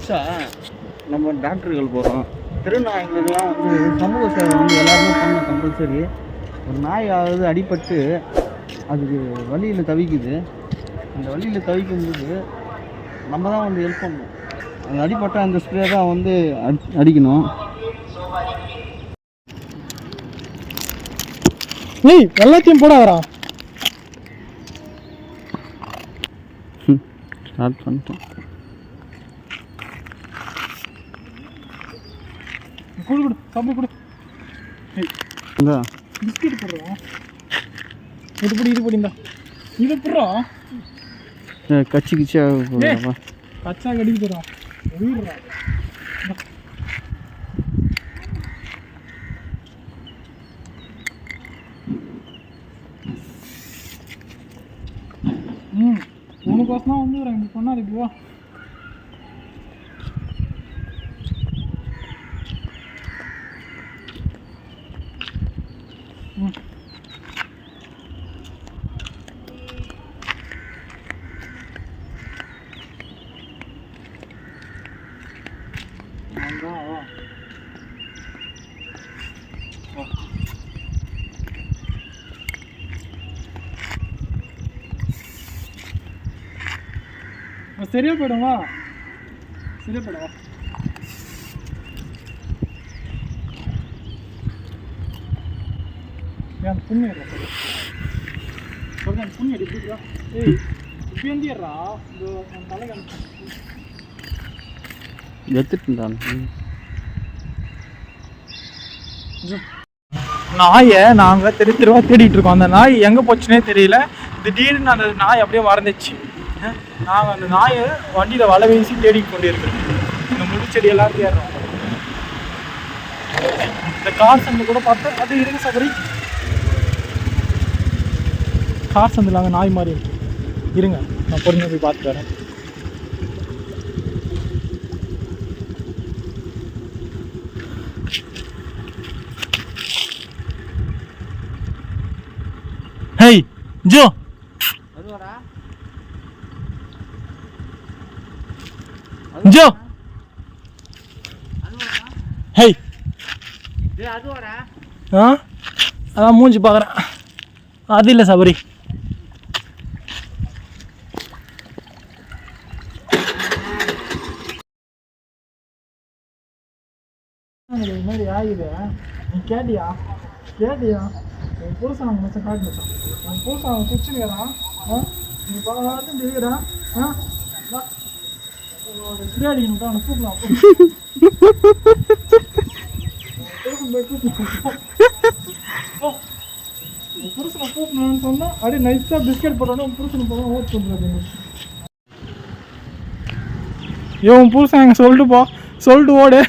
புதுசாக நம்ம டாக்டர்கள் போகிறோம். திருநாய்களுக்கெல்லாம் வந்து சமூக சேவை வந்து எல்லாருமே பண்ணணும் கம்பல்சரி. ஒரு நாயாவது அடிபட்டு அதுக்கு வலியில் தவிக்குது. அந்த வலியில் தவிக்கும்போது நம்ம தான் வந்து ஹெல்ப் பண்ணணும். அந்த அடிப்பட்ட அந்த ஸ்ப்ரே தான் வந்து அடிக்கணும். ஏய் எல்லாத்தையும் போட வரா. ஸ்டார்ட் பண்ணிட்டோம். குடு குடு சாப்பிடு குடு. இந்த பிஸ்கெட் போடுறோம். இது போடிந்தா இதை போடுறோம். கச்சி கிச்சியா போடுறா. கச்சா கடிக்கு போடுறோம். உயிர்றா. உனக்கோசம் வந்து ரெண்டு பொண்ணா இருக்குவா. சரியா போயிடும். வா சரியா போயிடும். வா ஏன் புண்ணு ஏறா சொல்றேன். புண்ணு அடிக்கிறா. ஏய் இப்படி வந்துடுறா. இந்த தலை எடுத்துட்டான். நாயை நாங்கள் தெருவா தேடிட்டு இருக்கோம். அந்த நாய் எங்கே போச்சுன்னே தெரியல. திடீர்னு அந்த நாய் அப்படியே மறந்துச்சு. நாங்கள் அந்த நாயை வண்டியில் வலை வீசி தேடி கொண்டு இருக்கிறோம். இந்த முள்ளுச்செடியெல்லாம் தேடுறோம். இந்த கார் சந்தை கூட பார்த்தா அது இருங்க சபரி. கார் சந்தையில் அங்கே நாய் மாதிரி இருக்கு. இருங்க நான் பொறுமையாக போய் பார்த்துட்டு வரேன். ஹேய் ஜோ ஜோ ஹேய் அதான் மூஞ்சி பார்க்குறேன். அது இல்லை சபரி. இது மாதிரி ஆகுது. நீ கேட்டியா என் புருஷன் அவங்க மச்சம் காட்டு மச்சான். அவன் புருஷன் அவன் குச்சினுக்கிறான். நீ பார்த்து தெரியுறான். ஸ்ப்ரே அடிக்கணும். அவனை கூப்பிடலாம். புருஷனை கூப்பிடணும்னு சொன்னா அப்படியே நைஸாக பிஸ்கெட் போட்டோன்னா புருஷனை போட ஓட் பண்ணுறது. இவன் புருஷன் எங்க சொல்லிட்டு ஓடு.